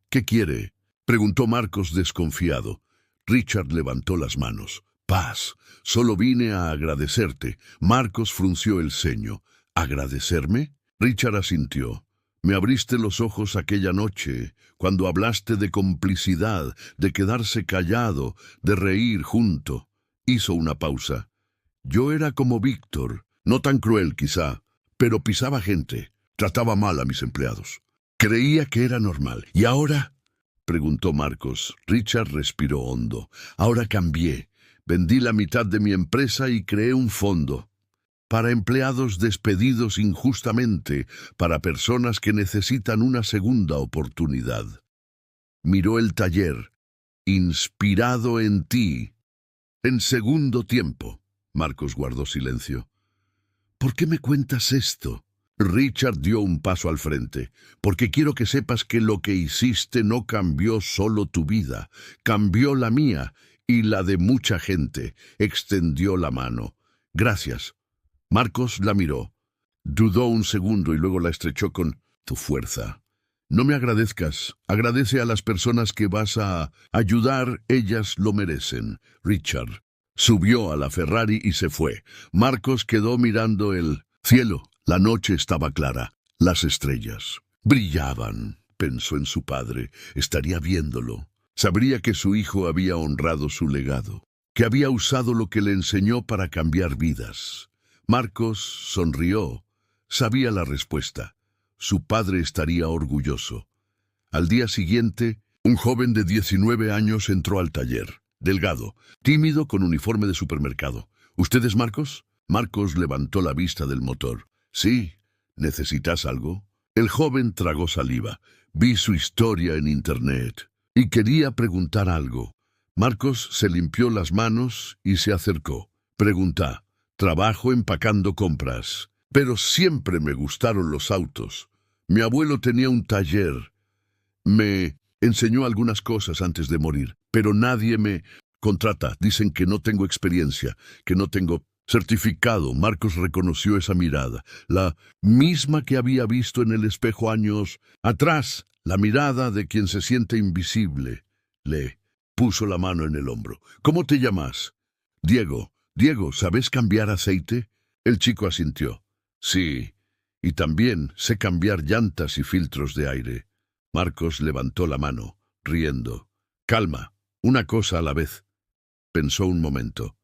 ¿Qué quiere?, preguntó Marcos desconfiado. Richard levantó las manos. Paz, solo vine a agradecerte. Marcos frunció el ceño. ¿Agradecerme? Richard asintió. Me abriste los ojos aquella noche, cuando hablaste de complicidad, de quedarse callado, de reír junto. Hizo una pausa. Yo era como Víctor, no tan cruel quizá, pero pisaba gente, trataba mal a mis empleados. Creía que era normal. ¿Y ahora?, preguntó Marcos. Richard respiró hondo. Ahora cambié. Vendí la mitad de mi empresa y creé un fondo para empleados despedidos injustamente, para personas que necesitan una segunda oportunidad. Miró el taller, inspirado en ti. En segundo tiempo. Marcos guardó silencio. ¿Por qué me cuentas esto? Richard dio un paso al frente. Porque quiero que sepas que lo que hiciste no cambió solo tu vida, cambió la mía y la de mucha gente. Extendió la mano. Gracias. Marcos la miró. Dudó un segundo y luego la estrechó con tu fuerza. No me agradezcas. Agradece a las personas que vas a ayudar. Ellas lo merecen. Richard subió a la Ferrari y se fue. Marcos quedó mirando el cielo. La noche estaba clara. Las estrellas brillaban. Pensó en su padre. Estaría viéndolo. Sabría que su hijo había honrado su legado, que había usado lo que le enseñó para cambiar vidas. Marcos sonrió. Sabía la respuesta. Su padre estaría orgulloso. Al día siguiente, un joven de 19 años entró al taller. Delgado, tímido, con uniforme de supermercado. ¿Usted es Marcos? Marcos levantó la vista del motor. Sí. ¿Necesitas algo? El joven tragó saliva. Vi su historia en internet y quería preguntar algo. Marcos se limpió las manos y se acercó. Pregunta. Trabajo empacando compras, pero siempre me gustaron los autos. Mi abuelo tenía un taller. Me enseñó algunas cosas antes de morir, pero nadie me contrata. Dicen que no tengo experiencia, que no tengo certificado. Marcos reconoció esa mirada, la misma que había visto en el espejo años atrás, la mirada de quien se siente invisible. Le puso la mano en el hombro. ¿Cómo te llamas? Diego. Diego, ¿sabes cambiar aceite? El chico asintió. Sí, y también sé cambiar llantas y filtros de aire. Marcos levantó la mano, riendo. Calma, una cosa a la vez. Pensó un momento.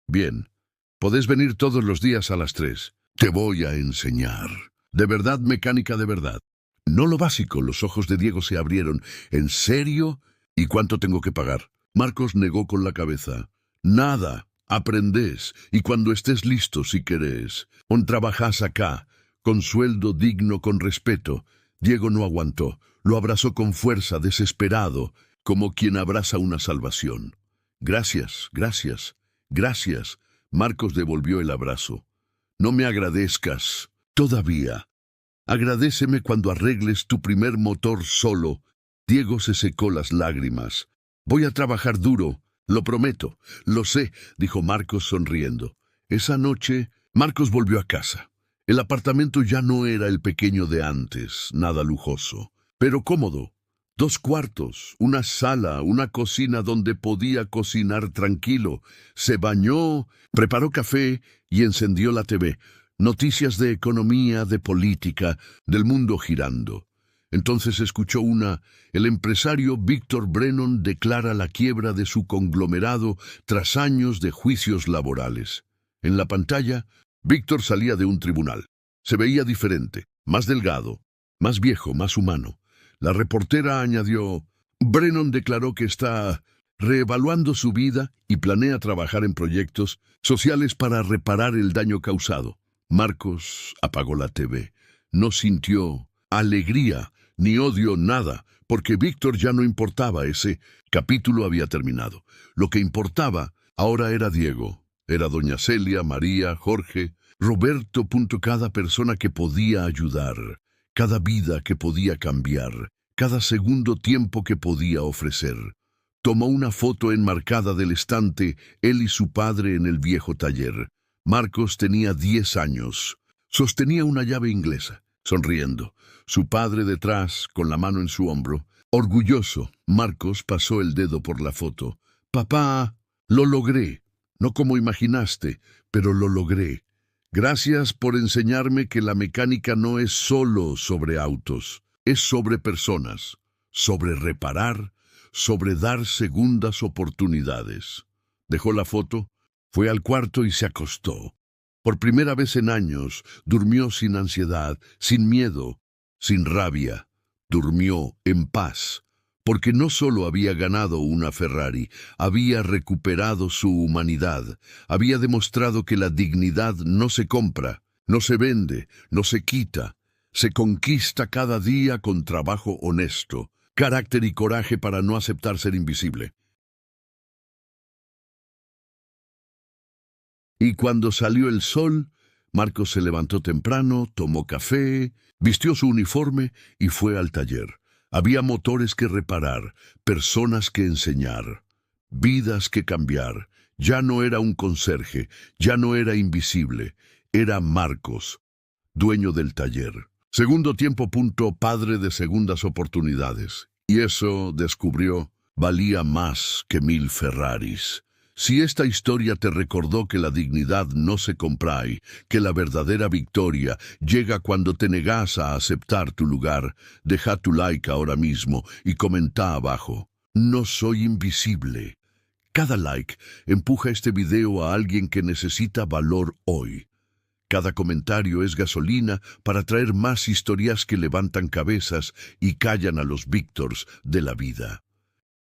Bien, podés venir todos los días a las 3. Te voy a enseñar. De verdad, mecánica de verdad. No lo básico. Los ojos de Diego se abrieron. ¿En serio? ¿Y cuánto tengo que pagar? Marcos negó con la cabeza. Nada. Aprendés, y cuando estés listo, si querés, trabajás acá, con sueldo digno, con respeto. Diego no aguantó, lo abrazó con fuerza, desesperado, como quien abraza una salvación. Gracias, gracias, gracias. Marcos devolvió el abrazo. No me agradezcas, todavía. Agradéceme cuando arregles tu primer motor solo. Diego se secó las lágrimas. Voy a trabajar duro. Lo prometo. Lo sé, dijo Marcos sonriendo. Esa noche, Marcos volvió a casa. El apartamento ya no era el pequeño de antes, nada lujoso, pero cómodo. 2 cuartos, una sala, una cocina donde podía cocinar tranquilo. Se bañó, preparó café y encendió la TV. Noticias de economía, de política, del mundo girando. Entonces escuchó el empresario Víctor Brennan declara la quiebra de su conglomerado tras años de juicios laborales. En la pantalla, Víctor salía de un tribunal. Se veía diferente, más delgado, más viejo, más humano. La reportera añadió, Brennan declaró que está reevaluando su vida y planea trabajar en proyectos sociales para reparar el daño causado. Marcos apagó la TV. No sintió alegría ni odio, nada, porque Víctor ya no importaba. Ese capítulo había terminado. Lo que importaba ahora era Diego, era doña Celia, María, Jorge, Roberto. Cada persona que podía ayudar, cada vida que podía cambiar, cada segundo tiempo que podía ofrecer. Tomó una foto enmarcada del estante, él y su padre en el viejo taller. Marcos tenía 10 años. Sostenía una llave inglesa, sonriendo. Su padre detrás, con la mano en su hombro. Orgulloso, Marcos pasó el dedo por la foto. «Papá, lo logré. No como imaginaste, pero lo logré. Gracias por enseñarme que la mecánica no es solo sobre autos, es sobre personas, sobre reparar, sobre dar segundas oportunidades». Dejó la foto, fue al cuarto y se acostó. Por primera vez en años, durmió sin ansiedad, sin miedo, sin rabia. Durmió en paz, porque no solo había ganado una Ferrari, había recuperado su humanidad, había demostrado que la dignidad no se compra, no se vende, no se quita, se conquista cada día con trabajo honesto, carácter y coraje para no aceptar ser invisible. Y cuando salió el sol, Marcos se levantó temprano, tomó café, vistió su uniforme y fue al taller. Había motores que reparar, personas que enseñar, vidas que cambiar. Ya no era un conserje, ya no era invisible, era Marcos, dueño del taller. Segundo tiempo, padre de segundas oportunidades. Y eso, descubrió, valía más que 1000 Ferraris. Si esta historia te recordó que la dignidad no se compra y que la verdadera victoria llega cuando te negas a aceptar tu lugar, deja tu like ahora mismo y comenta abajo. No soy invisible. Cada like empuja este video a alguien que necesita valor hoy. Cada comentario es gasolina para traer más historias que levantan cabezas y callan a los Víctors de la vida.